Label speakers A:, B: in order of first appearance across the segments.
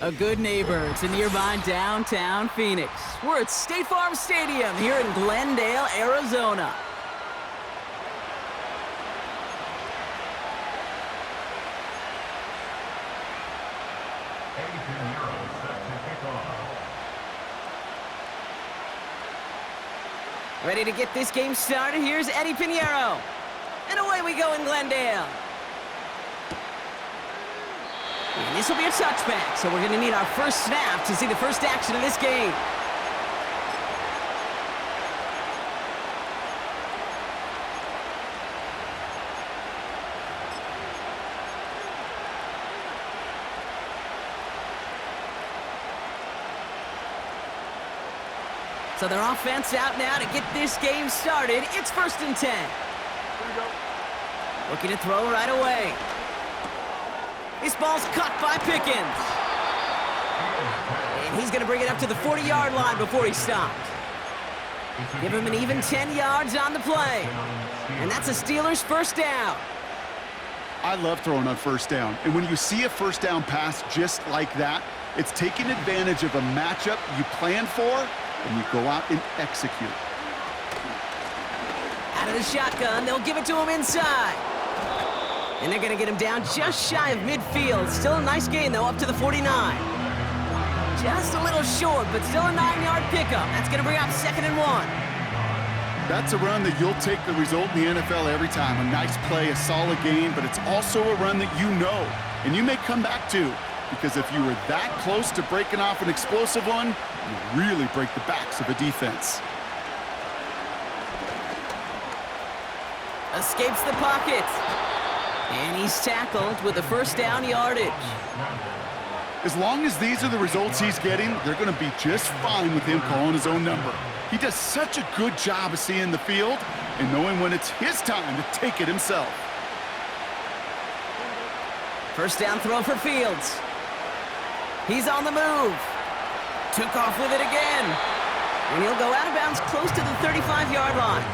A: A good neighbor to nearby downtown Phoenix. We're at State Farm Stadium here in Glendale, Arizona. Ready to get this game started? Here's Eddie Pinheiro. And away we go in Glendale. And this will be a touchback, so we're going to need our first snap to see the first action of this game. So their offense out now to get this game started. It's 1st and 10. Looking to throw right away. This ball's caught by Pickens. And he's going to bring it up to the 40-yard line before he stopped. Give him an even 10 yards on the play. And that's a Steelers first down.
B: I love throwing on first down. And when you see a first down pass just like that, it's taking advantage of a matchup you planned for, and you go out and execute.
A: Out of the shotgun, they'll give it to him inside. And they're going to get him down just shy of midfield. Still a nice gain, though, up to the 49. Just a little short, but still a 9-yard pickup. That's going to bring up 2nd and 1.
B: That's a run that you'll take the result in the NFL every time. A nice play, a solid game, but it's also a run that you know, and you may come back to, because if you were that close to breaking off an explosive one, you really break the backs of a defense.
A: Escapes the pocket. And he's tackled with a first down yardage.
B: As long as these are the results he's getting, they're going to be just fine with him calling his own number. He does such a good job of seeing the field and knowing when it's his time to take it himself.
A: First down throw for Fields. He's on the move. Took off with it again. And he'll go out of bounds close to the 35-yard line.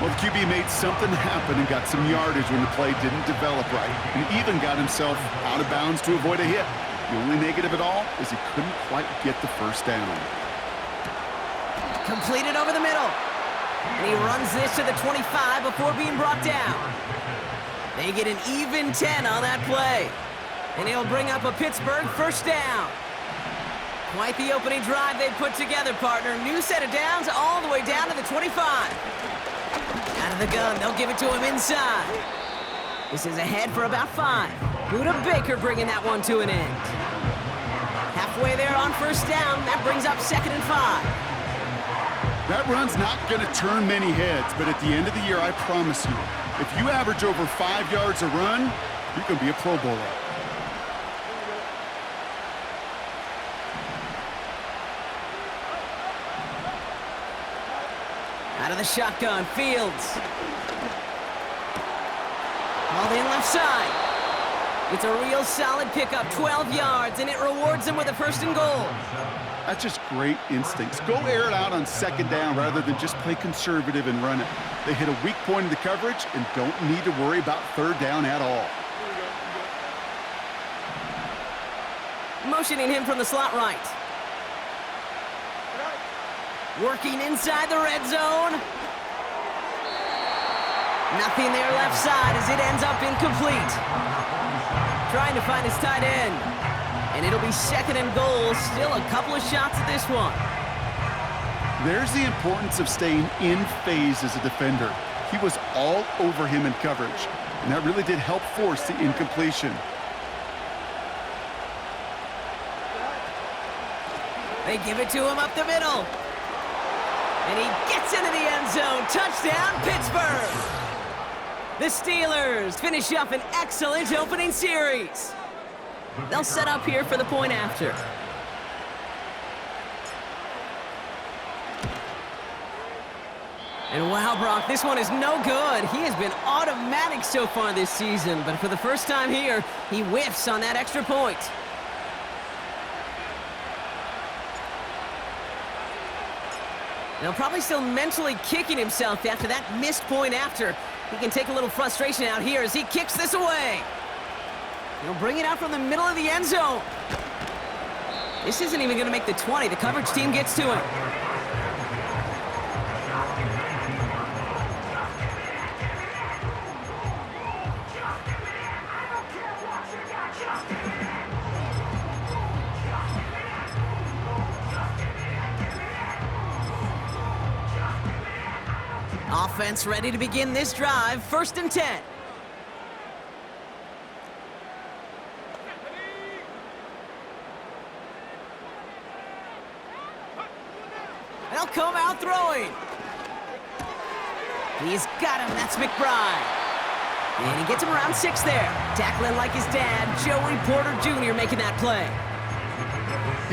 B: Well, the QB made something happen and got some yardage when the play didn't develop right. And even got himself out of bounds to avoid a hit. The only negative at all is he couldn't quite get the first down.
A: Completed over the middle. And he runs this to the 25 before being brought down. They get an even 10 on that play. And he'll bring up a Pittsburgh first down. Quite the opening drive they put together, partner. New set of downs all the way down to the 25. Out of the gun, they'll give it to him inside. This is ahead for about 5. Buda Baker bringing that one to an end. Halfway there on first down, that brings up 2nd and 5.
B: That run's not going to turn many heads, but at the end of the year, I promise you, if you average over 5 yards a run, you're going to be a Pro Bowler.
A: Out of the shotgun, Fields. All in left side. It's a real solid pickup, 12 yards, and it rewards them with a 1st and goal.
B: That's just great instincts. Go air it out on 2nd down rather than just play conservative and run it. They hit a weak point in the coverage and don't need to worry about 3rd down at all.
A: Motioning him from the slot right. Working inside the red zone. Nothing there left side as it ends up incomplete. Trying to find his tight end. And it'll be 2nd and goal. Still a couple of shots at this one.
B: There's the importance of staying in phase as a defender. He was all over him in coverage, and that really did help force the incompletion.
A: They give it to him up the middle. And he gets into the end zone. Touchdown, Pittsburgh! The Steelers finish up an excellent opening series. They'll set up here for the point after. And wow, Brock, this one is no good. He has been automatic so far this season, but for the first time here, he whiffs on that extra point. Now, probably still mentally kicking himself after that missed point after. He can take a little frustration out here as he kicks this away. He'll bring it out from the middle of the end zone. This isn't even going to make the 20. The coverage team gets to him. Offense ready to begin this drive. 1st and 10. They'll come out throwing. He's got him. That's McBride. And he gets him around 6 there. Tackling like his dad, Joey Porter Jr. making that play.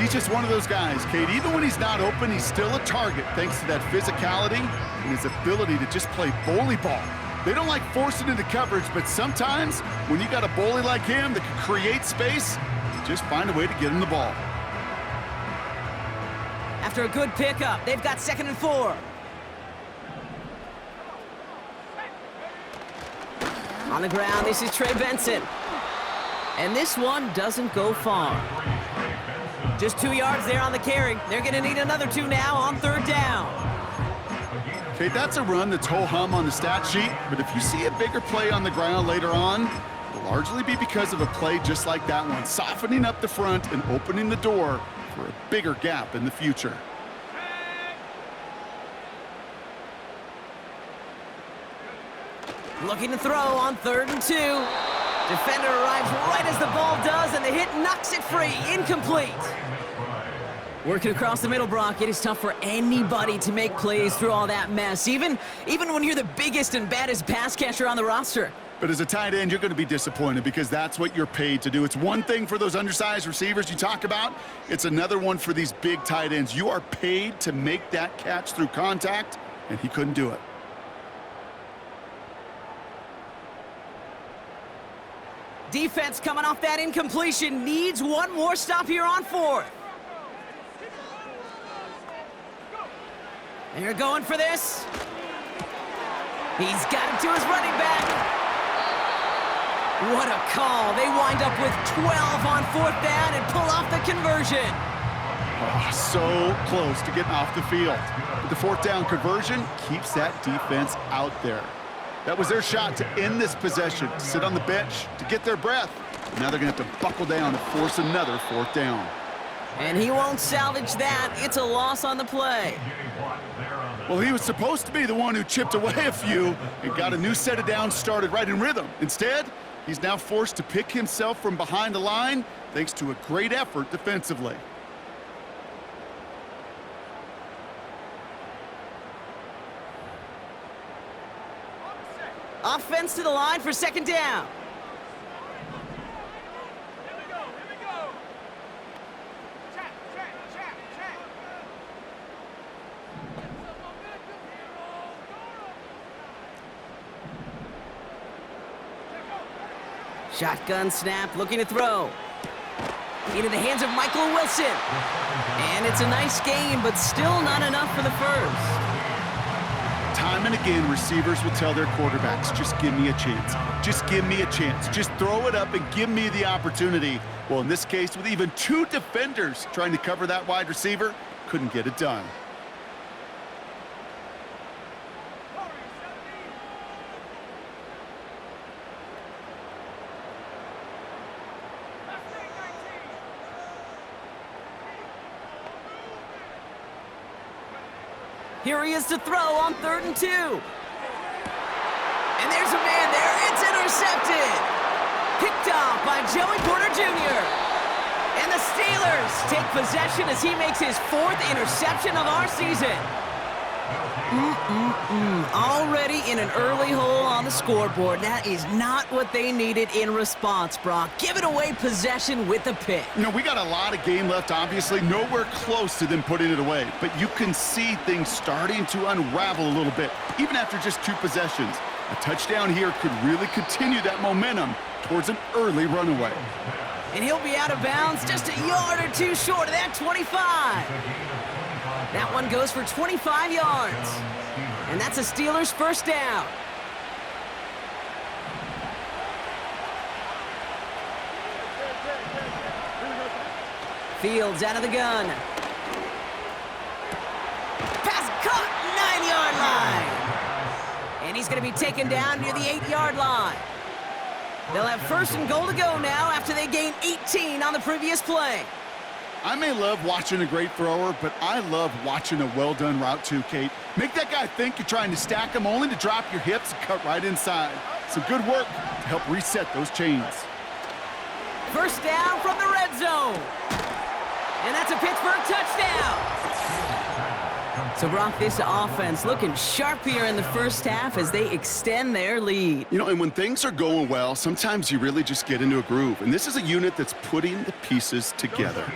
B: He's just one of those guys, Kate. Even when he's not open, he's still a target thanks to that physicality and his ability to just play bully ball. They don't like forcing into coverage, but sometimes when you got a bully like him that can create space, just find a way to get him the ball.
A: After a good pickup, they've got 2nd and 4. On the ground, this is Trey Benson. And this one doesn't go far. Just 2 yards there on the carry. They're going to need another 2 now on 3rd down.
B: Okay, that's a run that's ho-hum on the stat sheet, but if you see a bigger play on the ground later on, it'll largely be because of a play just like that one, softening up the front and opening the door for a bigger gap in the future.
A: Looking to throw on 3rd and 2. Defender arrives right as the ball does, and the hit knocks it free. Incomplete. Working across the middle, Brock, it is tough for anybody to make plays through all that mess, even when you're the biggest and baddest pass catcher on the roster.
B: But as a tight end, you're going to be disappointed because that's what you're paid to do. It's one thing for those undersized receivers you talk about. It's another one for these big tight ends. You are paid to make that catch through contact, and he couldn't do it.
A: Defense coming off that incompletion needs one more stop here on 4th. They're going for this. He's got it to his running back. What a call. They wind up with 12 on 4th down and pull off the conversion.
B: Oh, so close to getting off the field. But the 4th down conversion keeps that defense out there. That was their shot to end this possession, to sit on the bench, to get their breath. Now they're going to have to buckle down and force another 4th down.
A: And he won't salvage that. It's a loss on the play.
B: Well, he was supposed to be the one who chipped away a few and got a new set of downs started right in rhythm. Instead, he's now forced to pick himself from behind the line thanks to a great effort defensively.
A: Offense to the line for second down. Shotgun snap, looking to throw. Into the hands of Michael Wilson. And it's a nice game, but still not enough for the first.
B: Time and again, receivers will tell their quarterbacks, just give me a chance. Just give me a chance. Just throw it up and give me the opportunity. Well, in this case, with even two defenders trying to cover that wide receiver, couldn't get it done.
A: Here he is to throw on 3rd and 2. And there's a man there. It's intercepted. Picked off by Joey Porter Jr. And the Steelers take possession as he makes his 4th interception of our season. Already in an early hole on the scoreboard. That is not what they needed in response, Brock. Giving away possession with a pick.
B: You know, we got a lot of game left, obviously. Nowhere close to them putting it away. But you can see things starting to unravel a little bit, even after just 2 possessions. A touchdown here could really continue that momentum towards an early runaway.
A: And he'll be out of bounds just a yard or 2 short of that 25. That one goes for 25 yards. And that's a Steelers first down. Fields out of the gun. Pass caught, 9-yard line. And he's going to be taken down near the 8-yard line. They'll have 1st and goal to go now after they gained 18 on the previous play.
B: I may love watching a great thrower, but I love watching a well-done route too, Kate. Make that guy think you're trying to stack him only to drop your hips and cut right inside. Some good work to help reset those chains.
A: First down from the red zone. And that's a Pittsburgh touchdown. So, Brock, this offense looking sharp here in the first half as they extend their lead.
B: You know, and when things are going well, sometimes you really just get into a groove. And this is a unit that's putting the pieces together.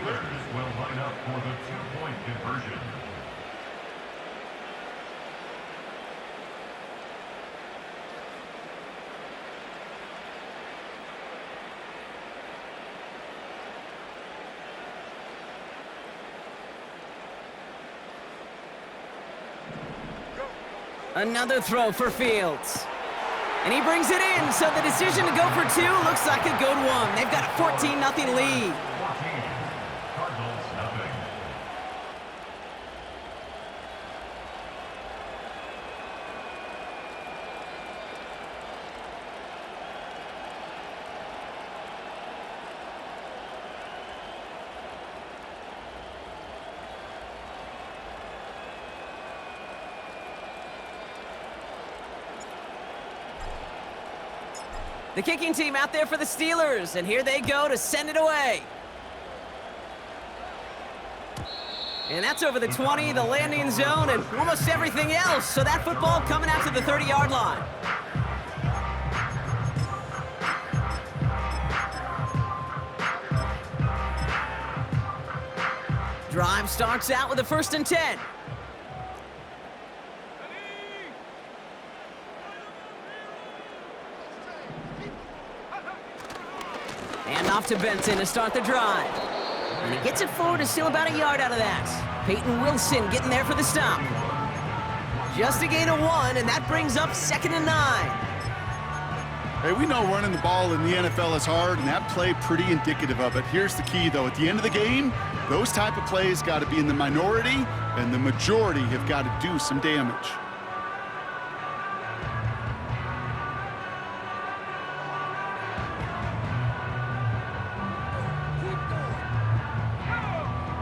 A: Another throw for Fields. And he brings it in, so the decision to go for 2 looks like a good one. They've got a 14-0 lead. The kicking team out there for the Steelers, and here they go to send it away. And that's over the 20, the landing zone, and almost everything else. So that football coming out to the 30-yard line. Drive starts out with a 1st and 10. And off to Benson to start the drive. And he gets it forward to still about a yard out of that. Peyton Wilson getting there for the stop. Just a gain of 1, and that brings up 2nd and 9.
B: Hey, we know running the ball in the NFL is hard, and that play pretty indicative of it. Here's the key, though. At the end of the game, those type of plays got to be in the minority, and the majority have got to do some damage.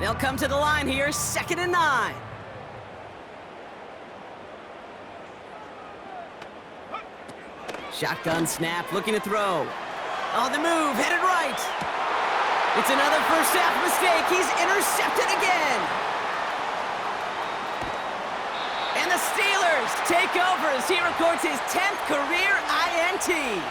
A: They'll come to the line here, 2nd and 9. Shotgun snap, looking to throw. On the move, headed right. It's another first half mistake. He's intercepted again. And the Steelers take over as he records his 10th career INT.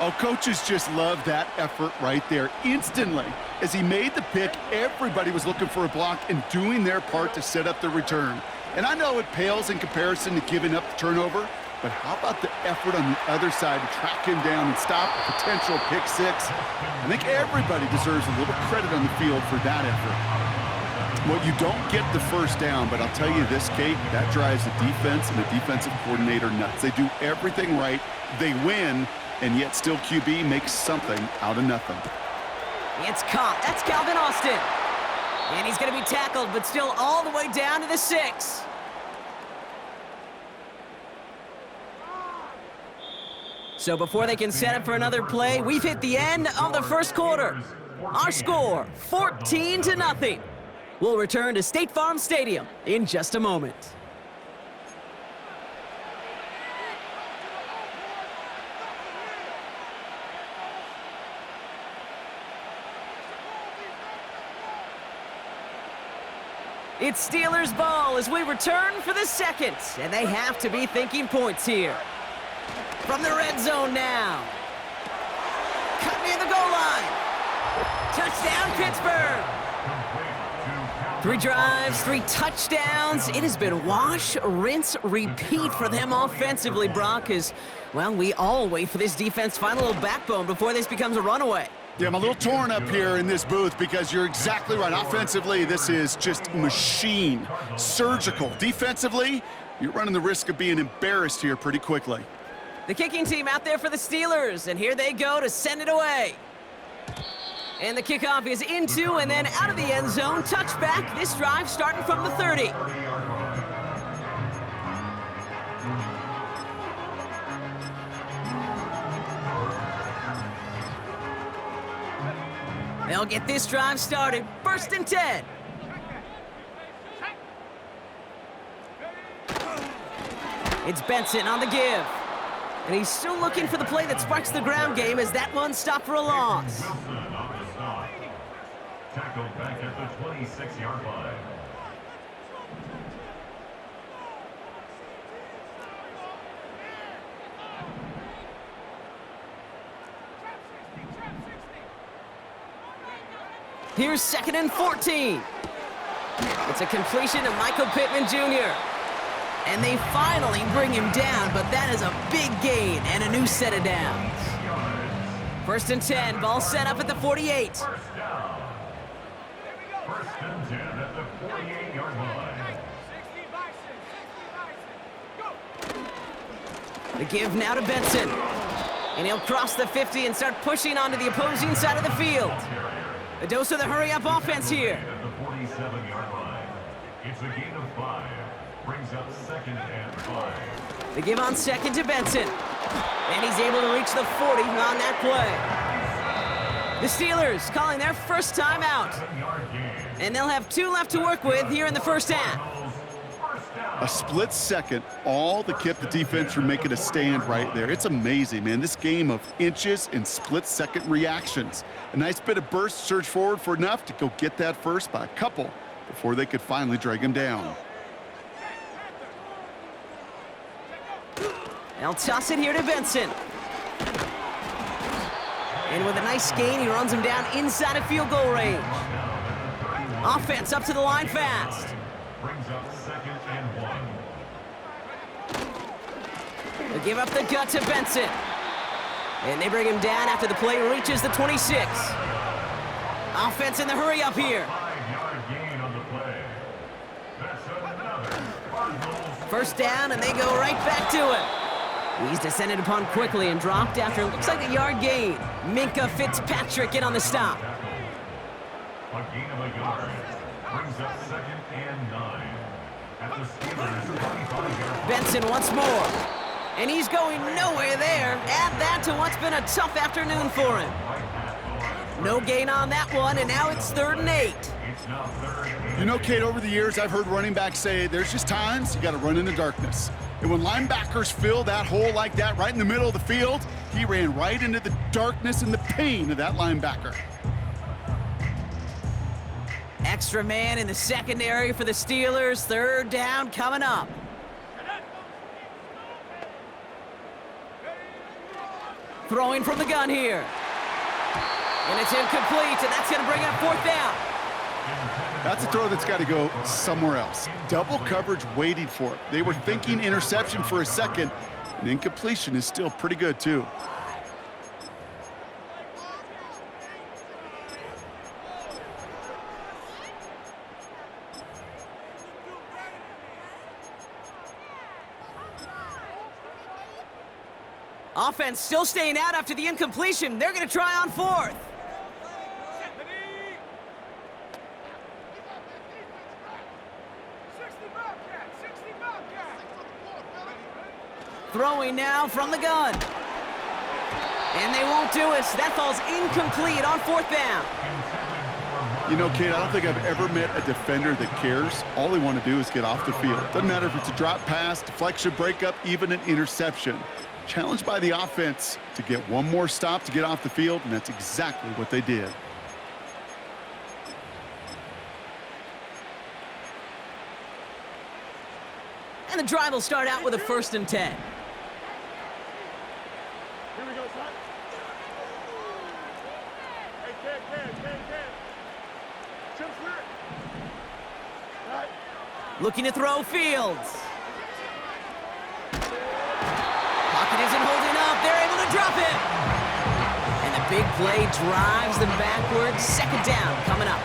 B: Oh, coaches just love that effort right there. Instantly, as he made the pick, everybody was looking for a block and doing their part to set up the return. And I know it pales in comparison to giving up the turnover, but how about the effort on the other side to track him down and stop a potential pick six? I think everybody deserves a little credit on the field for that effort. Well, you don't get the first down, but I'll tell you this, Kate, that drives the defense and the defensive coordinator nuts. They do everything right, they win, and yet still QB makes something out of nothing.
A: It's caught. That's Calvin Austin. And he's going to be tackled, but still all the way down to the 6. So before they can set up for another play, we've hit the end of the first quarter. Our score, 14-0. We'll return to State Farm Stadium in just a moment. It's Steelers ball as we return for the second, and they have to be thinking points here. From the red zone now. Cut near the goal line. Touchdown, Pittsburgh. 3 drives, 3 touchdowns. It has been wash, rinse, repeat for them offensively, Brock, as, well, we all wait for this defense to find a little backbone before this becomes a runaway.
B: Yeah, I'm a little torn up here in this booth because you're exactly right. Offensively, this is just machine, surgical. Defensively, you're running the risk of being embarrassed here pretty quickly.
A: The kicking team out there for the Steelers, and here they go to send it away. And the kickoff is into and then out of the end zone. Touchback, this drive starting from the 30. They'll get this drive started. 1st and 10. It's Benson on the give. And he's still looking for the play that sparks the ground game as that one stopped for a loss.
C: Tackled back at the 26-yard line.
A: Here's 2nd and 14. It's a completion to Michael Pittman Jr. And they finally bring him down, but that is a big gain and a new set of downs. 1st and 10, ball set up at the 48.
C: First down. 1st and 10 at the 48-yard line.
A: The give now to Benson. And he'll cross the 50 and start pushing onto the opposing side of the field. A dose of the hurry-up offense here.
C: At the 47-yard line. It's a gain of 5. Brings up 2nd and 5.
A: The give on 2nd to Benson. And he's able to reach the 40 on that play. The Steelers calling their first time out. And they'll have 2 left to work with here in the first half.
B: A split second, all that kept the defense from making a stand right there. It's amazing, man. This game of inches and split-second reactions. A nice bit of burst, surge forward for enough to go get that first by a couple before they could finally drag him down.
A: They'll toss it here to Benson. And with a nice gain, he runs him down inside of field goal range. Offense up to the line fast.
C: Brings up 2nd and 1.
A: They give up the gut to Benson. And they bring him down after the play reaches the 26. Offense in the hurry up here.
C: 5-yard gain on the play. That's another Cardinals.
A: First down, and they go right back to it. He's descended upon quickly and dropped after looks like a yard gain. Minka Fitzpatrick in on the stop.
C: A gain of a yard. Brings up 2nd and 9. At the Steelers' 25-yard.
A: Benson once more. And he's going nowhere there. Add that to what's been a tough afternoon for him. No gain on that one, and now it's 3rd and 8.
C: It's now 3rd and
B: You know, Kate, over the years, I've heard running backs say there's just times you got to run in the darkness. And when linebackers fill that hole like that right in the middle of the field, he ran right into the darkness and the pain of that linebacker.
A: Extra man in the secondary for the Steelers. Third down coming up. Throwing from the gun here. And it's incomplete, and that's going to bring up fourth down.
B: That's a throw that's got to go somewhere else. Double coverage waiting for it. They were thinking interception for a second, and incompletion is still pretty good, too.
A: Offense still staying out after the incompletion. They're going to try on fourth. Throwing now from the gun. And they won't do it. That falls incomplete on fourth down.
B: You know, Kate, I don't think I've ever met a defender that cares. All they want to do is get off the field. Doesn't matter if it's a drop pass, deflection, breakup, even an interception. Challenged by the offense to get one more stop to get off the field, and that's exactly what they did.
A: And the drive will start out with a 1st and 10.
D: Here we go, son. Hey, Ken. Chip clear. All right.
A: Looking to throw Fields. Pocket isn't holding up. They're able to drop it. And the big play drives them backwards. Second down coming up.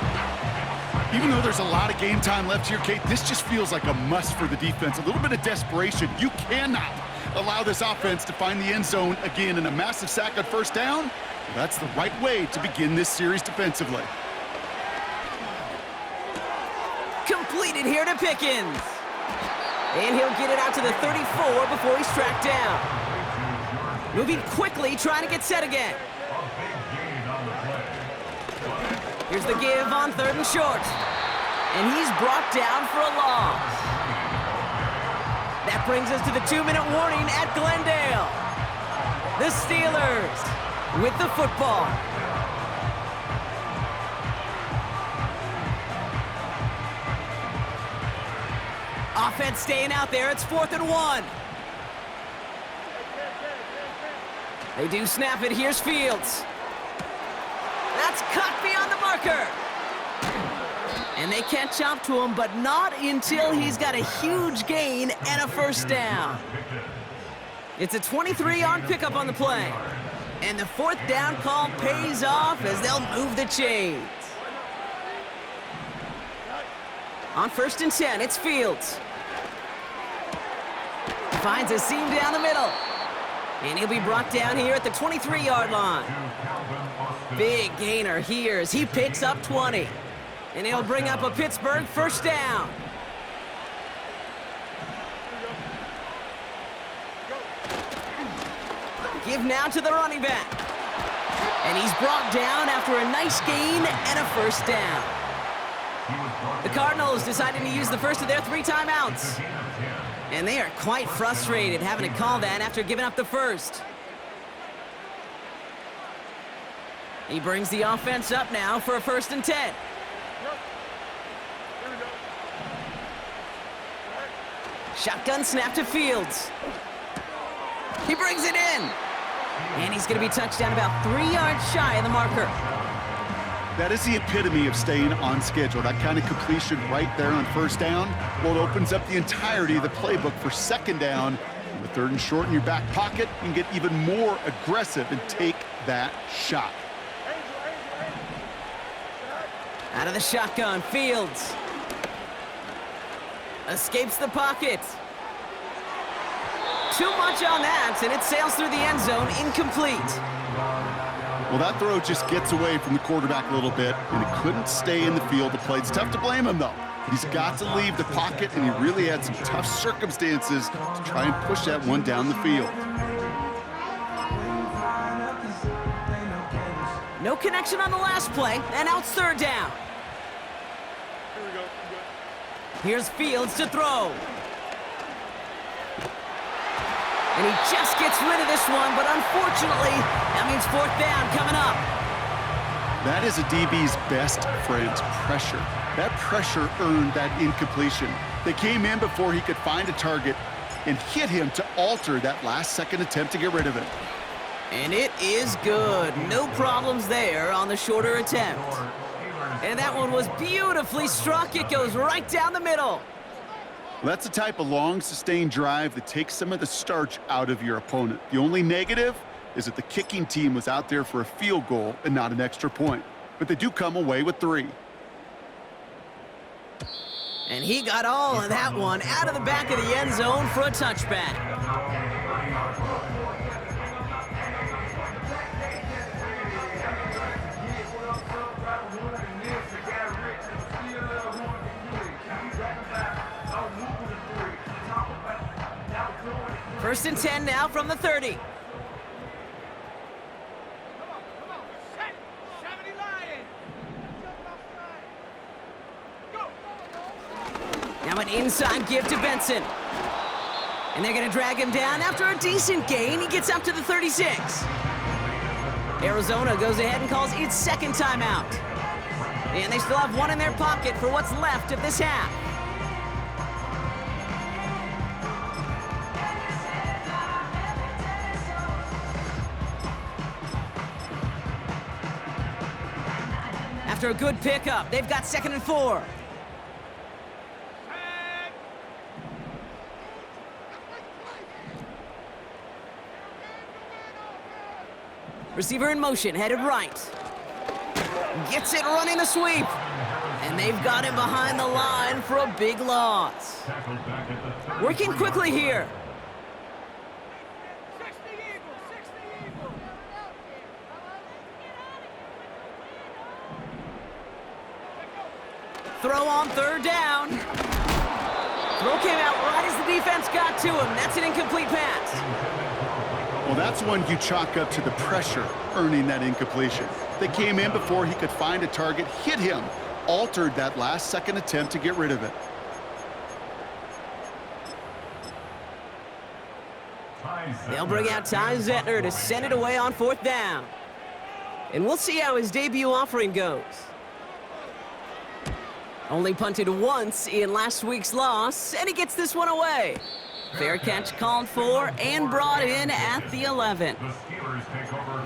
B: Even though there's a lot of game time left here, Kate, this just feels like a must for the defense. A little bit of desperation. You cannot allow this offense to find the end zone again, in a massive sack on first down. Well, that's the right way to begin this series defensively.
A: Completed here to Pickens. And he'll get it out to the 34 before he's tracked down. Moving quickly, trying to get set again. Here's the give on 3rd and short. And he's brought down for a loss. That brings us to the 2-minute warning at Glendale. The Steelers with the football. Offense staying out there. It's 4th and 1. They do snap it. Here's Fields. That's cut beyond the marker. And they catch up to him, but not until he's got a huge gain and a 1st down. It's a 23-yard pickup on the play. And the 4th down call pays off as they'll move the chains. On 1st and 10, it's Fields. Finds a seam down the middle. And he'll be brought down here at the 23-yard line. Big gainer here as he picks up 20. And he'll bring up a Pittsburgh 1st down. Give now to the running back. And he's brought down after a nice gain and a 1st down. The Cardinals deciding to use the first of their 3 timeouts. And they are quite frustrated having to call that after giving up the 1st. He brings the offense up now for a 1st and 10. Shotgun snap to Fields. He brings it in. And he's going to be touched down about 3 yards shy of the marker.
B: That is the epitome of staying on schedule. That kind of completion right there on 1st down. Well, it opens up the entirety of the playbook for 2nd down. With 3rd and short in your back pocket, you can get even more aggressive and take that shot.
A: Out of the shotgun, Fields. Escapes the pocket. Too much on that, and it sails through the end zone, incomplete.
B: Well, that throw just gets away from the quarterback a little bit, and it couldn't stay in the field of play. It's tough to blame him, though. He's got to leave the pocket, and he really had some tough circumstances to try and push that one down the field.
A: No connection on the last play, and now it's 3rd down.
D: Here we go.
A: Here's Fields to throw. And he just gets rid of this one, but unfortunately, that means 4th down coming up.
B: That is a DB's best friend, pressure. That pressure earned that incompletion. They came in before he could find a target and hit him to alter that last-second attempt to get rid of it.
A: And it is good. No problems there on the shorter attempt. And that one was beautifully struck. It goes right down the middle.
B: Well, that's the type of long, sustained drive that takes some of the starch out of your opponent. The only negative is that the kicking team was out there for a field goal and not an extra point. But they do come away with 3.
A: And he got all of that one out of the back of the end zone for a touchback. First and 10 now from the 30. Now an inside give to Benson. And they're going to drag him down after a decent gain. He gets up to the 36. Arizona goes ahead and calls its second timeout. And they still have one in their pocket for what's left of this half. After a good pickup, they've got 2nd and 4. Receiver in motion, headed right. Gets it running the sweep. And they've got him behind the line for a big loss. Working quickly here. Throw on 3rd down. Throw came out right as the defense got to him. That's an incomplete pass.
B: Well, that's one you chalk up to the pressure earning that incompletion. They came in before he could find a target, hit him, altered that last-second attempt to get rid of it.
A: They'll bring out Ty Zettner to send it away on 4th down. And we'll see how his debut offering goes. Only punted once in last week's loss, and he gets this one away. Fair catch called for and brought in at the 11.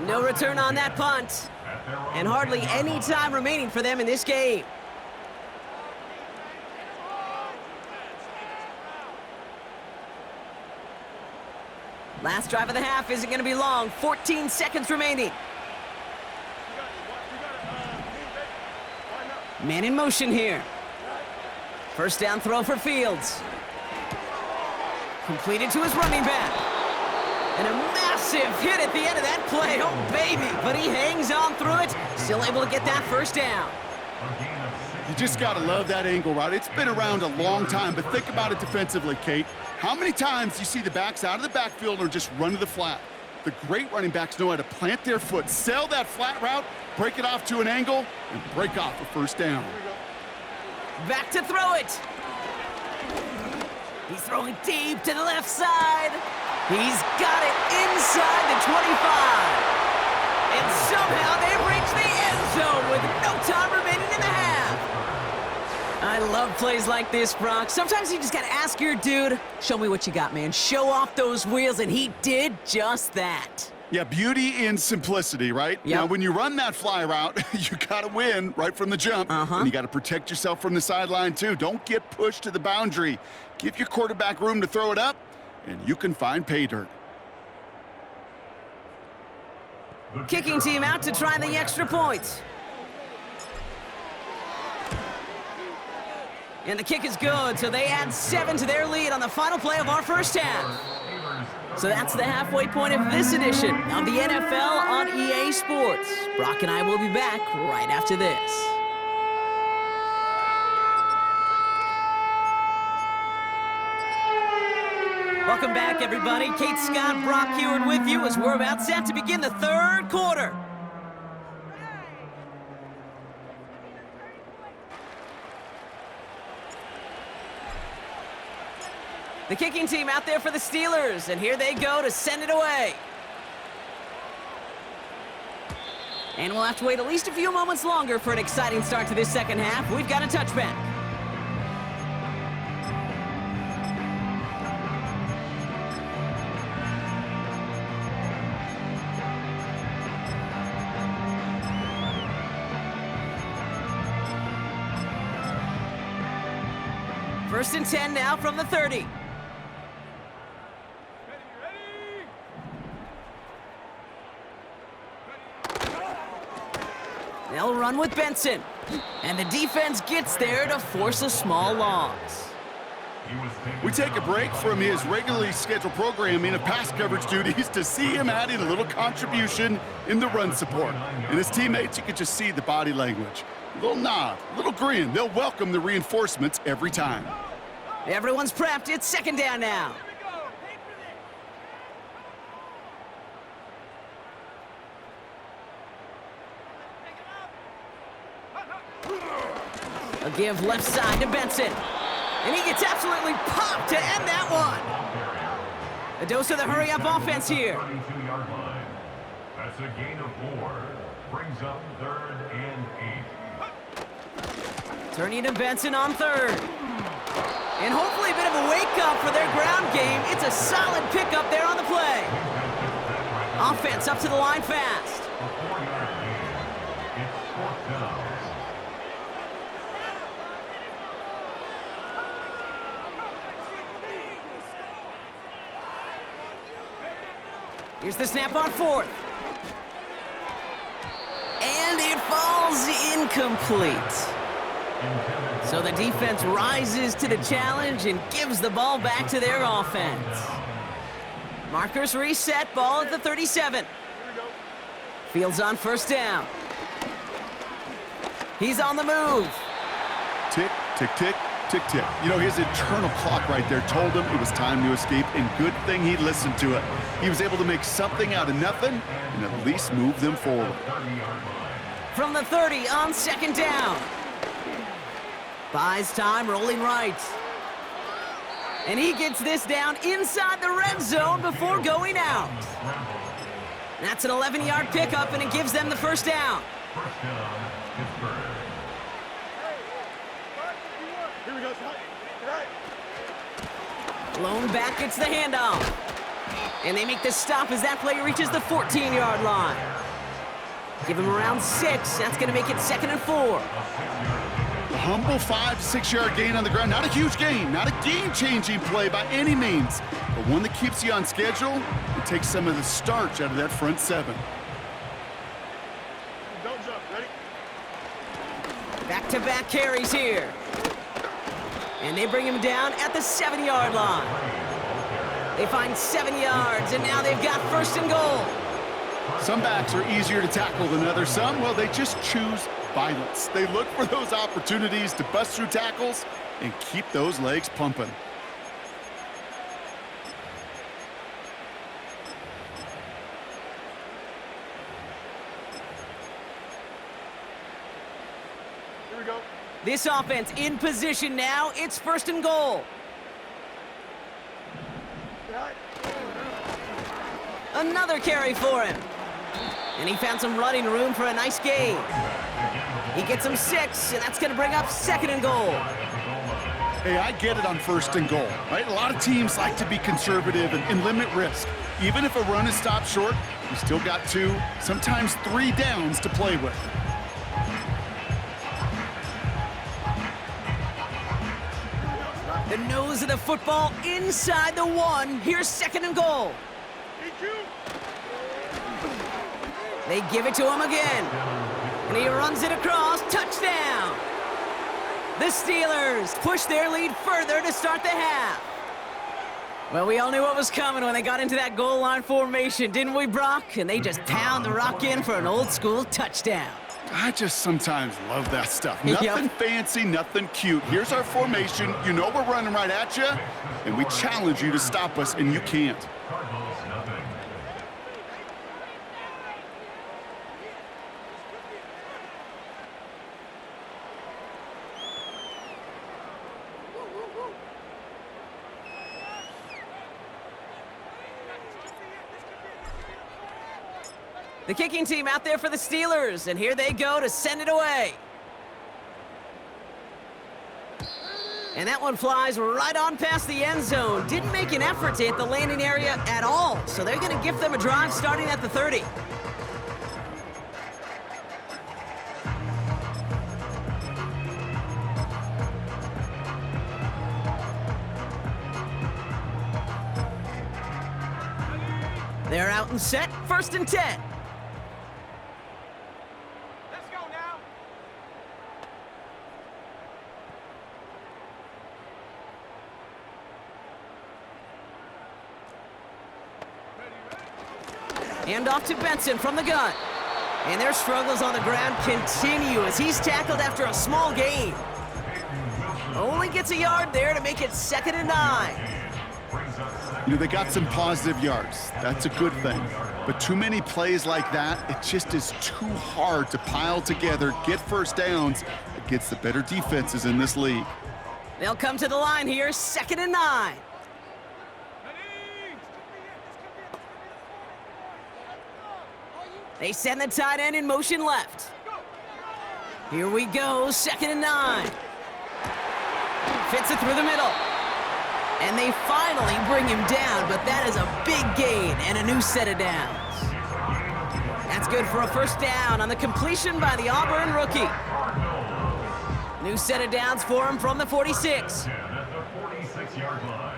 A: No return on that punt, and hardly any time remaining for them in this game. Last drive of the half isn't going to be long. 14 seconds remaining. Man in motion here. First down throw for Fields. Completed to his running back. And a massive hit at the end of that play. Oh, baby. But he hangs on through it. Still able to get that first down.
B: You just got to love that angle route. It's been around a long time, but think about it defensively, Kate. How many times do you see the backs out of the backfield or just run to the flat? The great running backs know how to plant their foot, sell that flat route, break it off to an angle, and break off a first down.
A: Back to throw it. He's throwing deep to the left side. He's got it inside the 25. And somehow they've reached the end zone with no time remaining in the half. I love plays like this, Brock. Sometimes you just got to ask your dude, show me what you got, man. Show off those wheels, and he did just that.
B: Yeah, beauty in simplicity, right?
A: Yep.
B: Now, when you run that fly route, you got to win right from the jump. And you got to protect yourself from the sideline, too. Don't get pushed to the boundary. Give your quarterback room to throw it up, and you can find pay dirt.
A: Kicking team out to try the extra point. And the kick is good, so they add 7 to their lead on the final play of our first half. So that's the halfway point of this edition of the NFL on EA Sports. Brock and I will be back right after this. Welcome back, everybody. Kate Scott, Brock Heward with you as we're about set to begin the third quarter. The kicking team out there for the Steelers, and here they go to send it away. And we'll have to wait at least a few moments longer for an exciting start to this second half. We've got a touchback. First and 10 now from the 30. They'll run with Benson. And the defense gets there to force a small loss.
B: We take a break from his regularly scheduled programming of pass coverage duties to see him adding a little contribution in the run support. And his teammates, you could just see the body language. A little nod, a little grin. They'll welcome the reinforcements every time.
A: Everyone's prepped. It's second down now. A give left side to Benson. And he gets absolutely popped to end that one. A dose of the hurry-up offense here.
C: 32-yard line. That's a gain of 4. Brings up 3rd and 8.
A: Turning to Benson on 3rd. And hopefully a bit of a wake-up for their ground game. It's a solid pickup there on the play. Offense up to the line fast.
C: A 4-yard gain. It's 4th down.
A: Here's the snap on 4th. And it falls incomplete. So the defense rises to the challenge and gives the ball back to their offense. Markers reset, ball at the 37. Fields on first down. He's on the move.
B: Tick, tick, tick, tick, tick. You know, his internal clock right there told him it was time to escape, and good thing he listened to it. He was able to make something out of nothing and at least move them forward.
A: From the 30 on second down. Buys time, rolling right. And he gets this down inside the red zone before going out. That's an 11-yard pickup, and it gives them the first down.
C: First down, Pittsburgh.
D: Here we go, son. Right.
A: Lone back gets the handoff. And they make the stop as that play reaches the 14-yard line. Give him around 6. That's going to make it 2nd and 4.
B: A humble 5 to 6 yard gain on the ground. Not a huge gain, not a game-changing play by any means, but one that keeps you on schedule and takes some of the starch out of that front 7.
D: Don't jump. Ready?
A: Back-to-back carries here. And they bring him down at the 7-yard line. They find 7 yards, and now they've got 1st and goal.
B: Some backs are easier to tackle than others. Some, well, they just choose violence. They look for those opportunities to bust through tackles and keep those legs pumping.
D: Here we go.
A: This offense in position now. It's 1st and goal.
D: Right.
A: Another carry for him. And he found some running room for a nice gain. He gets him 6, and that's going to bring up 2nd and goal.
B: Hey, I get it on 1st and goal, right? A lot of teams like to be conservative and limit risk. Even if a run is stopped short, you still got 2, sometimes 3 downs to play with.
A: The nose of the football inside the 1. Here's 2nd and goal. They give it to him again. And he runs it across. Touchdown! The Steelers push their lead further to start the half. Well, we all knew what was coming when they got into that goal line formation, didn't we, Brock? And they just pound the rock in for an old-school touchdown.
B: I just sometimes love that stuff. Nothing fancy, nothing cute. Here's our formation. You know we're running right at you, and we challenge you to stop us, and you can't.
C: Cardinals, nothing.
A: The kicking team out there for the Steelers, and here they go to send it away. And that one flies right on past the end zone. Didn't make an effort to hit the landing area at all, so they're going to give them a drive starting at the 30. They're out and set, 1st and 10.
D: Let's go now.
A: And off to Benson from the gun. And their struggles on the ground continue as he's tackled after a small gain. Only gets a yard there to make it 2nd and 9.
B: You know, they got some positive yards. That's a good thing. But too many plays like that, it just is too hard to pile together, get first downs against the better defenses in this league.
A: They'll come to the line here, 2nd and 9. They send the tight end in motion left. Here we go, 2nd and 9. Fits it through the middle. And they finally bring him down, but that is a big gain and a new set of downs. That's good for a 1st down on the completion by the Auburn rookie. New set of downs for him from the 46.
C: At the 46-yard line.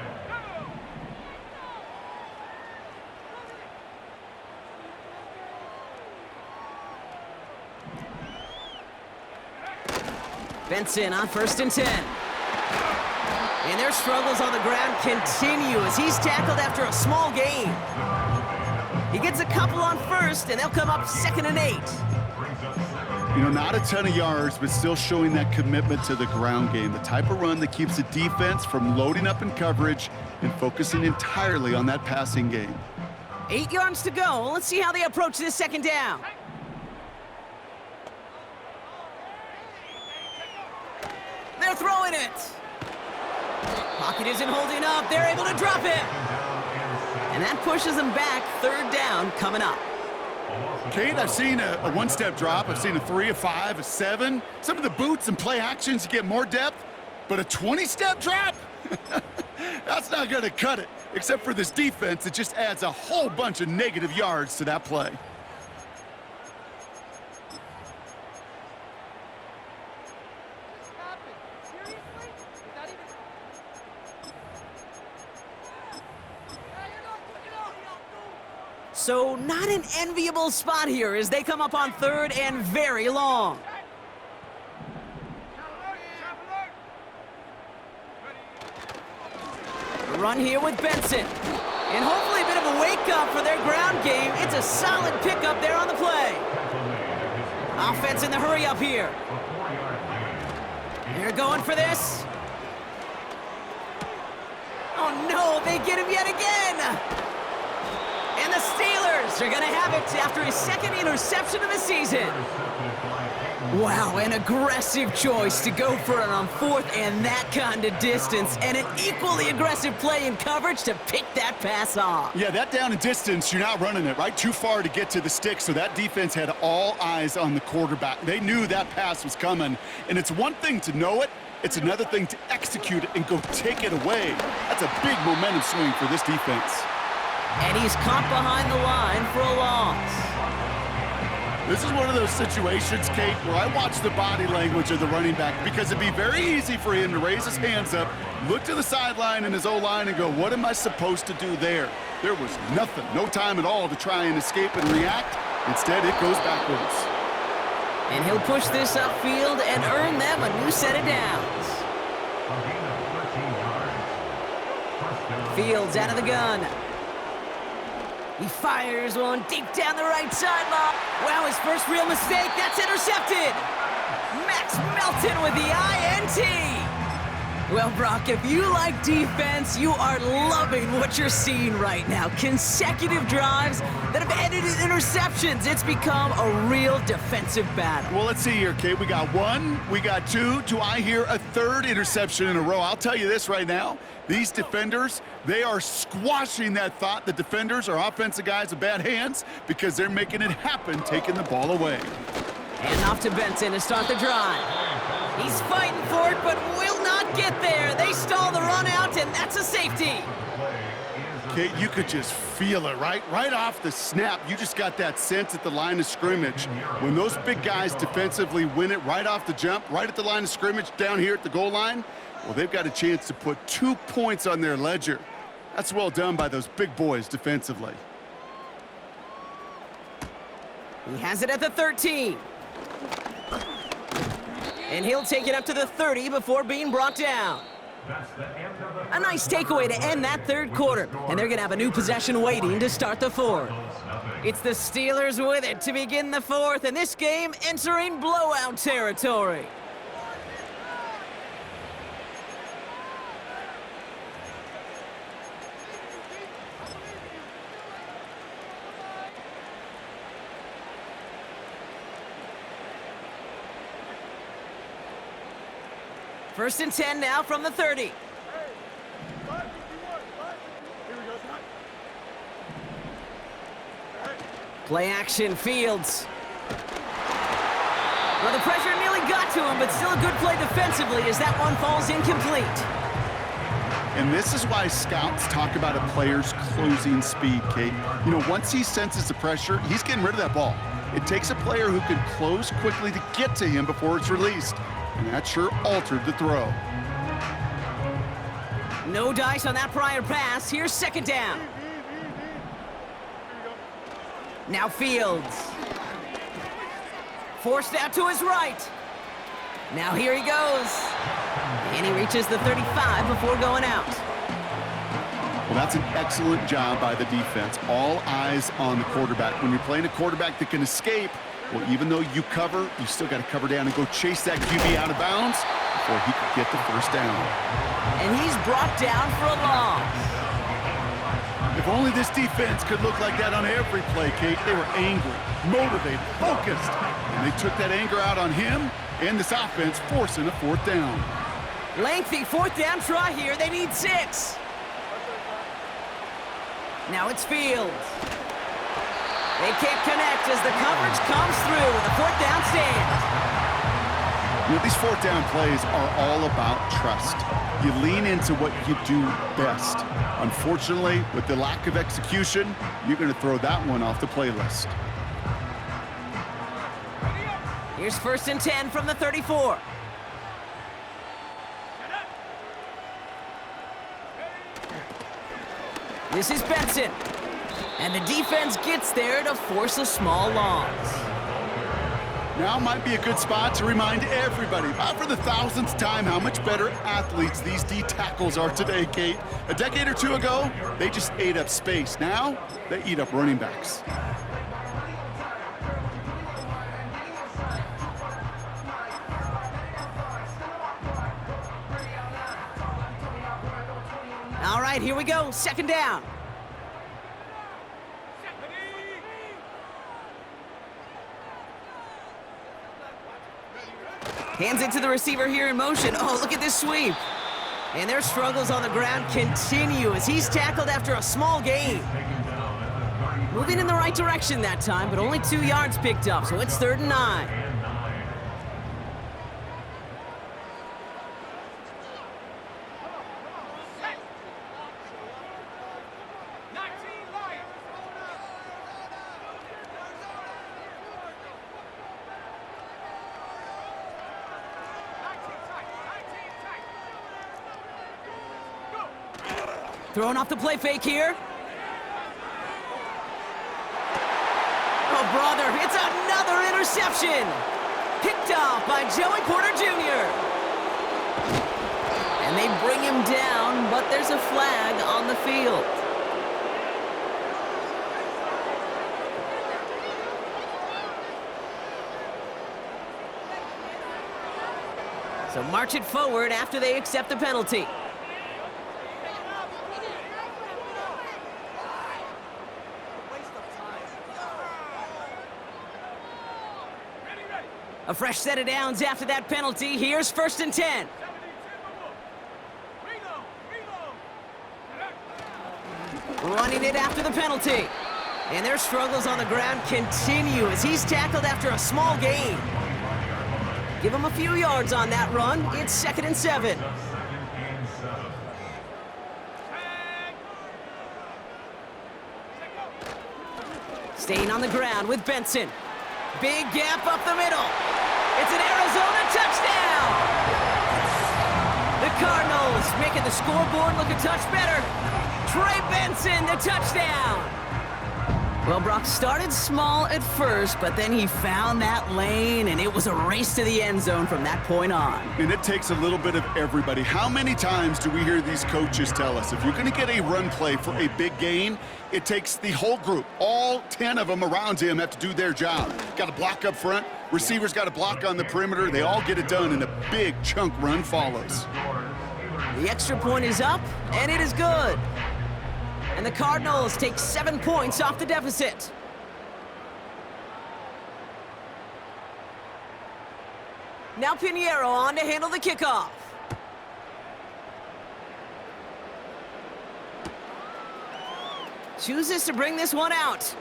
A: Benson on 1st and 10. And their struggles on the ground continue as he's tackled after a small gain. He gets a couple on 1st, and they'll come up 2nd and 8.
B: You know, not a ton of yards, but still showing that commitment to the ground game, the type of run that keeps the defense from loading up in coverage and focusing entirely on that passing game.
A: 8 yards to go. Let's see how they approach this 2nd down. They're throwing it. Pocket isn't holding up. They're able to drop it. And that pushes them back. 3rd down coming up.
B: Kate, I've seen a one-step drop. I've seen a 3, a 5, a 7. Some of the boots and play actions you get more depth, but a 20-step drop? That's not going to cut it. Except for this defense, it just adds a whole bunch of negative yards to that play.
A: So not an enviable spot here as they come up on 3rd and very long. The run here with Benson. And hopefully a bit of a wake-up for their ground game. It's a solid pickup there on the play. Offense in the hurry-up here. They're going for this. Oh no, they get him yet again. And the Steelers are going to have it after his 2nd interception of the season. Wow, an aggressive choice to go for it on 4th and that kind of distance, and an equally aggressive play in coverage to pick that pass off.
B: Yeah, that down and distance, you're not running it, right? Too far to get to the stick, so that defense had all eyes on the quarterback. They knew that pass was coming, and it's one thing to know it, it's another thing to execute it and go take it away. That's a big momentum swing for this defense.
A: And he's caught behind the line for a loss.
B: This is one of those situations, Kate, where I watch the body language of the running back because it'd be very easy for him to raise his hands up, look to the sideline in his O-line and go, what am I supposed to do there? There was nothing, no time at all to try and escape and react. Instead, it goes backwards.
A: And he'll push this upfield and earn them a new set of downs. Fields out of the gun. He fires one deep down the right sideline. Wow, his first real mistake. That's intercepted. Max Melton with the INT. Well, Brock, if you like defense, you are loving what you're seeing right now. Consecutive drives that have ended in interceptions. It's become a real defensive battle.
B: Well, let's see here, Kate. We got one, we got two. Do I hear a third interception in a row? I'll tell you this right now. These defenders, they are squashing that thought. The defenders are offensive guys with bad hands because they're making it happen, taking the ball away.
A: And off to Benson to start the drive. He's fighting for it, but will not get there. They stall the run out, and that's a safety.
B: Kate, you could just feel it, right? Right off the snap, you just got that sense at the line of scrimmage. When those big guys defensively win it right off the jump, right at the line of scrimmage down here at the goal line, well, they've got a chance to put 2 points on their ledger. That's well done by those big boys defensively.
A: He has it at the 13. And he'll take it up to the 30 before being brought down. A nice takeaway to end that third quarter. And they're going to have a new possession waiting to start the fourth. It's the Steelers with it to begin the fourth, and this game entering blowout territory. First and 10 now from the 30.
D: Here we go, son.
A: Play action, Fields. Well, the pressure nearly got to him, but still a good play defensively as that one falls incomplete.
B: And this is why scouts talk about a player's closing speed, Kate. You know, once he senses the pressure, he's getting rid of that ball. It takes a player who can close quickly to get to him before it's released. And that sure altered the throw.
A: No dice on that prior pass. Here's second down. Now Fields. Forced out to his right. Now here he goes. And he reaches the 35 before going out.
B: Well, that's an excellent job by the defense. All eyes on the quarterback. When you're playing a quarterback that can escape, well, even though you cover, you still got to cover down and go chase that QB out of bounds before he could get the first down.
A: And he's brought down for a loss.
B: If only this defense could look like that on every play, Kate. They were angry, motivated, focused, and they took that anger out on him and this offense, forcing a fourth down.
A: Lengthy fourth down try here. They need 6. Now it's Fields. They can't connect as the coverage comes through with a fourth down stand.
B: You know, these fourth down plays are all about trust. You lean into what you do best. Unfortunately, with the lack of execution, you're going to throw that one off the playlist.
A: Here's first and 10 from the 34. This is Benson. And the defense gets there to force a small loss.
B: Now might be a good spot to remind everybody, about for the 1000th time, how much better athletes these D tackles are today, Kate. A decade or two ago, they just ate up space. Now, they eat up running backs.
A: All right, here we go. Second down. Hands it to the receiver here in motion. Oh, look at this sweep. And their struggles on the ground continue as he's tackled after a small gain. Moving in the right direction that time, but only 2 yards picked up, so it's 3rd and 9. Throwing off the play fake here. Oh, brother, it's another interception. Picked off by Joey Porter Jr. And they bring him down, but there's a flag on the field. So march it forward after they accept the penalty. A fresh set of downs after that penalty. Here's 1st and 10. Running it after the penalty. And their struggles on the ground continue as he's tackled after a small gain. Give him a few yards on that run. It's 2nd and 7. Staying on the ground with Benson. Big gap up the middle. It's an Arizona touchdown! The Cardinals making the scoreboard look a touch better. Trey Benson, the touchdown! Well, Brock started small at first, but then he found that lane, and it was a race to the end zone from that point on.
B: And it takes a little bit of everybody. How many times do we hear these coaches tell us, if you're going to get a run play for a big gain, it takes the whole group. All 10 of them around him have to do their job. Got to block up front. Receivers got to block on the perimeter. They all get it done, and a big chunk run follows.
A: The extra point is up, and it is good. And the Cardinals take 7 points off the deficit. Now Pinheiro on to handle the kickoff. Chooses to bring this one out.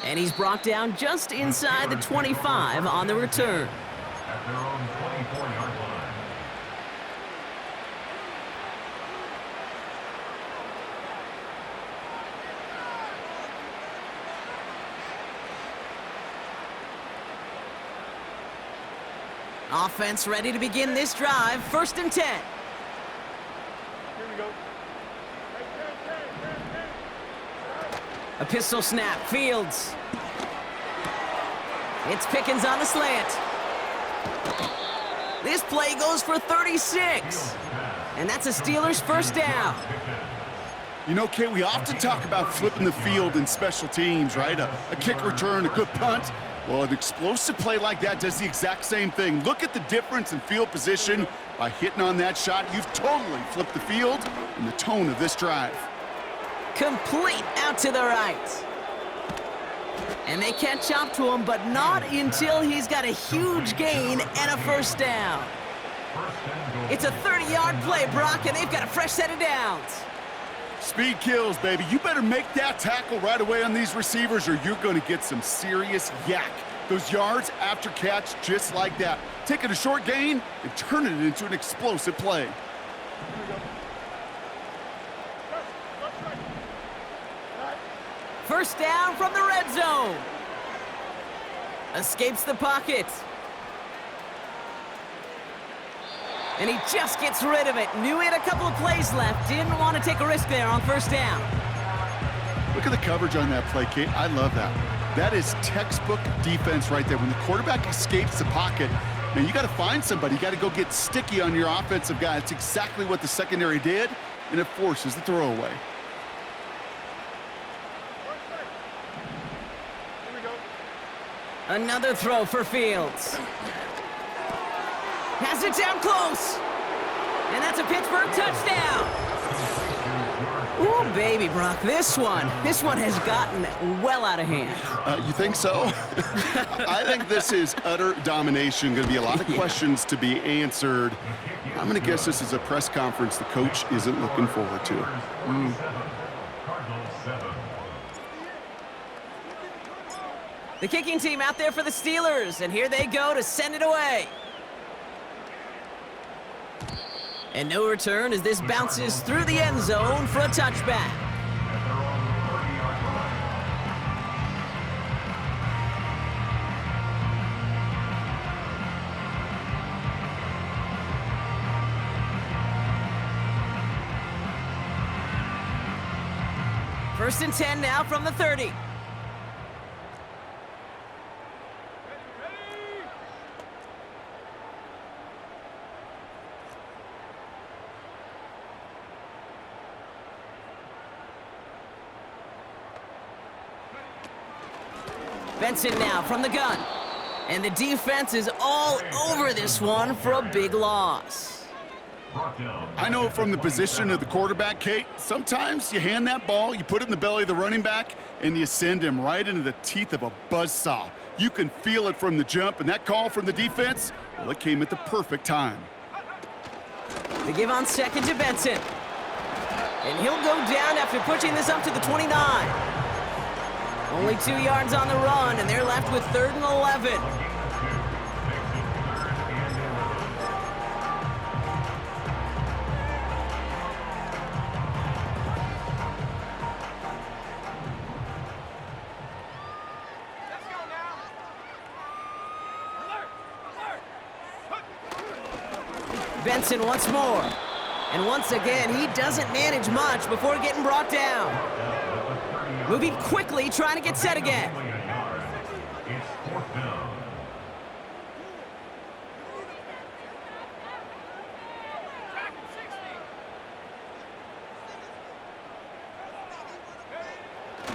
A: And he's brought down just inside the 25 on the return.
C: At their own 24-yard line.
A: Offense ready to begin this drive. 1st and 10.
D: Here we go.
A: A pistol snap. Fields. It's Pickens on the slant. This play goes for 36. And that's a Steelers 1st down.
B: You know, Kate, we often talk about flipping the field in special teams, right? A kick return, a good punt. Well, an explosive play like that does the exact same thing. Look at the difference in field position. By hitting on that shot, you've totally flipped the field and the tone of this drive.
A: Complete out to the right. And they catch up to him, but not until he's got a huge gain and a 1st down. It's a 30-yard play, Brock, and they've got a fresh set of downs.
B: Speed kills, baby. You better make that tackle right away on these receivers or you're going to get some serious yak. Those yards after catch just like that. Taking a short gain and turning it into an explosive play.
A: First down from the red zone. Escapes the pocket. And he just gets rid of it. Knew he had a couple of plays left. Didn't want to take a risk there on 1st down.
B: Look at the coverage on that play, Kate. I love that. That is textbook defense right there. When the quarterback escapes the pocket, man, you got to find somebody. You got to go get sticky on your offensive guy. That's exactly what the secondary did, and it forces the throwaway.
A: Another throw for Fields. Has it down close. And that's a Pittsburgh touchdown. Ooh, baby, Brock, this one has gotten well out of hand.
B: You think so? I think this is utter domination. Going to be a lot of questions to be answered. I'm going to guess this is a press conference the coach isn't looking forward to.
A: The kicking team out there for the Steelers, and here they go to send it away. And no return as this bounces through the end zone for a touchback. First and 10 now from the 30. Benson now from the gun. And the defense is all over this one for a big loss.
B: I know from the position of the quarterback, Kate, sometimes you hand that ball, you put it in the belly of the running back, and you send him right into the teeth of a buzzsaw. You can feel it from the jump, and that call from the defense, well, it came at the perfect time.
A: They give on second to Benson. And he'll go down after pushing this up to the 29. Only 2 yards on the run, and they're left with 3rd and 11. Benson once more. And once again, he doesn't manage much before getting brought down. Moving quickly, trying to get set again.
C: It's 4th down.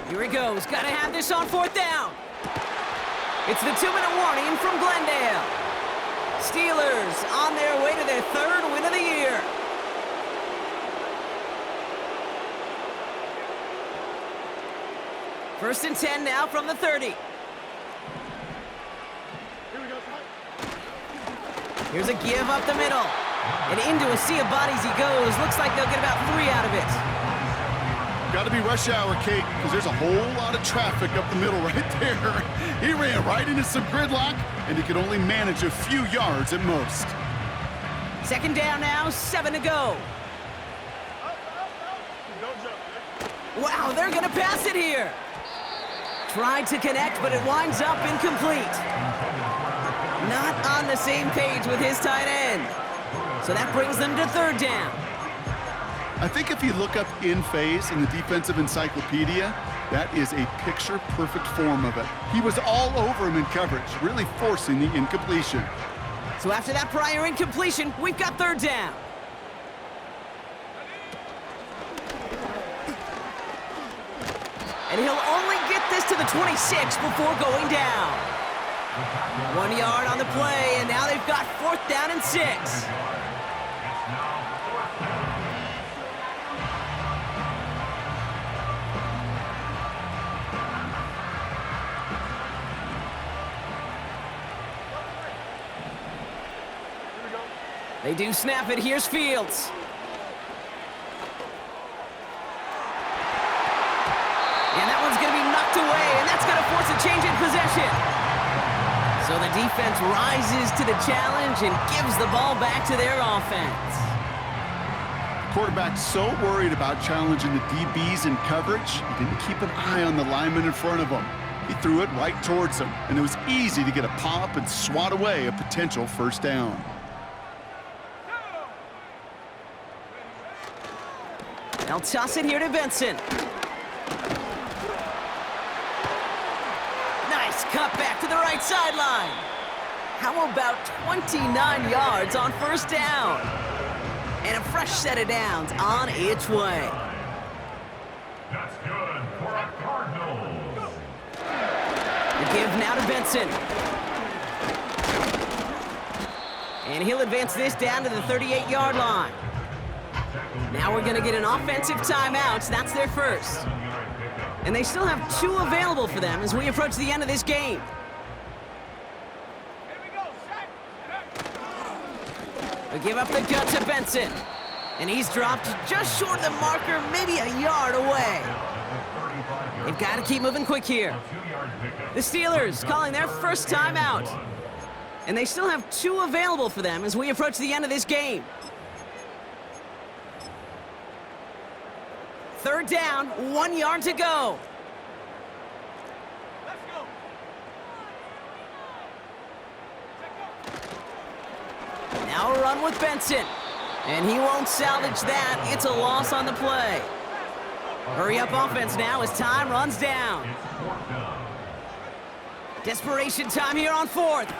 A: Here he goes. Got to have this on 4th down. It's the 2-minute warning from Glendale. Steelers on their way to their 3rd win of the year. First and 10 now from the 30. Here's a give up the middle. And into a sea of bodies he goes. Looks like they'll get about 3 out of it.
B: Got to be rush hour, Kate, because there's a whole lot of traffic up the middle right there. He ran right into some gridlock, and he could only manage a few yards at most.
A: Second down now, 7 to go. Wow, they're going to pass it here. Tried to connect, but it winds up incomplete. Not on the same page with his tight end. So that brings them to 3rd down.
B: I think if you look up in phase in the defensive encyclopedia, that is a picture-perfect form of it. He was all over him in coverage, really forcing the incompletion.
A: So after that prior incompletion, we've got 3rd down. And he'll only get this to the 26 before going down. 1 yard on the play, and now they've got 4th down and 6. They do snap it. Here's Fields. And that one's going to be knocked away, and that's going to force a change in possession. So the defense rises to the challenge and gives the ball back to their offense.
B: Quarterback's so worried about challenging the DBs in coverage, he didn't keep an eye on the lineman in front of him. He threw it right towards him, and it was easy to get a pop and swat away a potential 1st down.
A: They'll toss it here to Benson. Nice cut back to the right sideline. How about 29 yards on 1st down? And a fresh set of downs on its way.
C: That's good for a Cardinals.
A: The give now to Benson. And he'll advance this down to the 38-yard line. Now we're going to get an offensive timeout. That's their first. And they still have 2 available for them as we approach the end of this game. They give up the gut to Benson. And he's dropped just short of the marker, maybe a yard away. They've got to keep moving quick here. The Steelers calling their first timeout. And they still have 2 available for them as we approach the end of this game. 3rd down, 1 yard to go. Now a run with Benson. And he won't salvage that. It's a loss on the play. Hurry up offense now as time runs down. Desperation time here on 4th.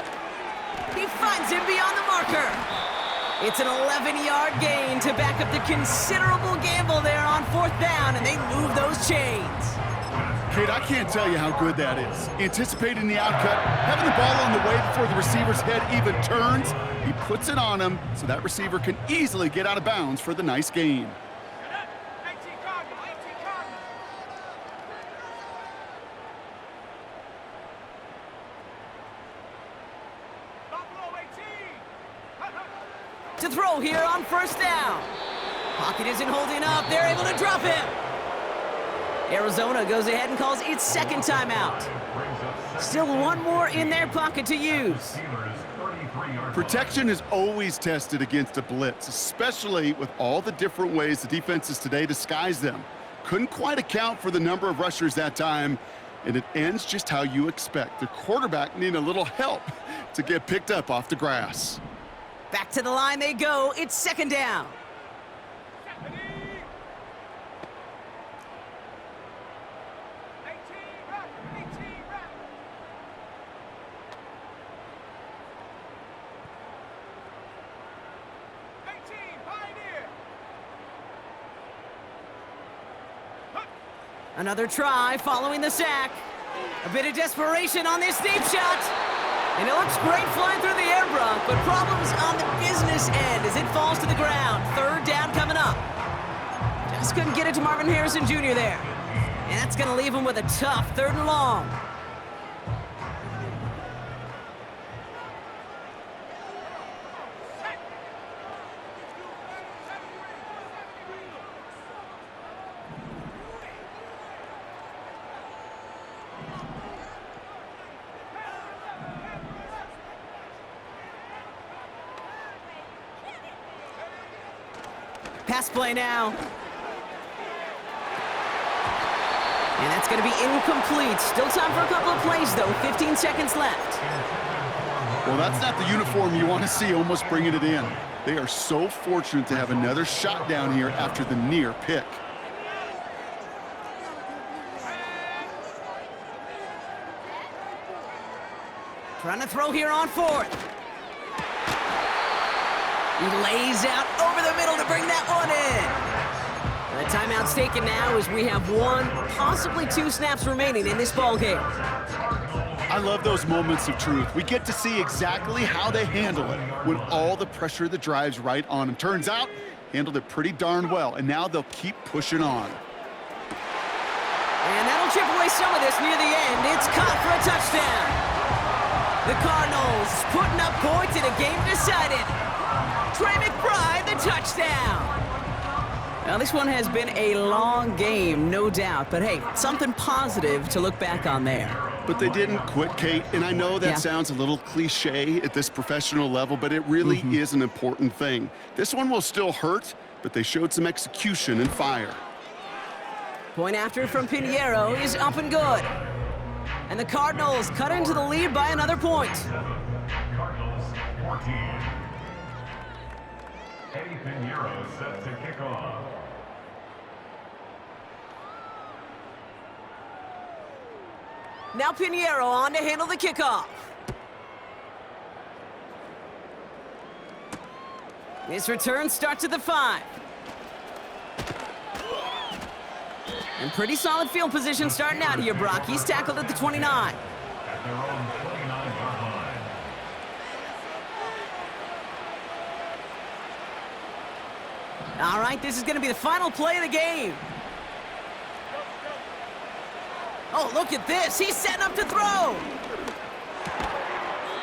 A: He finds him beyond the marker. It's an 11-yard gain to back up the considerable gamble there on 4th down, and they move those chains.
B: Kate, I can't tell you how good that is. Anticipating the outcut, having the ball on the way before the receiver's head even turns, he puts it on him so that receiver can easily get out of bounds for the nice gain.
A: To throw here on first down. Pocket isn't holding up. They're able to drop him. Arizona goes ahead and calls its second timeout. Still one more in their pocket to use.
B: Protection is always tested against a blitz, especially with all the different ways the defenses today disguise them. Couldn't quite account for the number of rushers that time, and it ends just how you expect. The quarterback needing a little help to get picked up off the grass.
A: Back to the line they go. It's second down. Another try following the sack. A bit of desperation on this deep shot. And it looks great flying through the air, Brock, but problems on the business end as it falls to the ground. Third down coming up. Just couldn't get it to Marvin Harrison Jr. there. And that's going to leave him with a tough third and long. Pass play now. And that's going to be incomplete. Still time for a couple of plays, though. 15 seconds left.
B: Well, that's not the uniform you want to see almost bringing it in. They are so fortunate to have another shot down here after the near pick.
A: Trying to throw here on fourth. He lays out over the middle to bring that one in. The timeout's taken now as we have one, possibly two snaps remaining in this ball game.
B: I love those moments of truth. We get to see exactly how they handle it when all the pressure that drives right on them. Turns out, handled it pretty darn well, and now they'll keep pushing on.
A: And that'll chip away some of this near the end. It's caught for a touchdown. The Cardinals putting up points in a game decided. Trey McBride, the touchdown. Now, this one has been a long game, no doubt. But, hey, something positive to look back on there.
B: But they didn't quit, Kate. And I know that sounds a little cliche at this professional level, but it really is an important thing. This one will still hurt, but they showed some execution and fire.
A: Point after from Pinheiro is up and good. And the Cardinals cut into the lead by another point.
C: Cardinals 14. Eddie Pinheiro set to kick off.
A: Now Pinheiro on to handle the kickoff. This return starts at the 5. And pretty solid field position starting out here, Brock. He's tackled at the 29.
C: At their own 29-yard line.
A: All right, this is going to be the final play of the game. Oh, look at this. He's setting up to throw.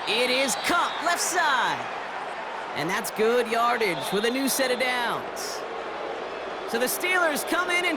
A: It is caught left side. And that's good yardage with a new set of downs. So the Steelers come in and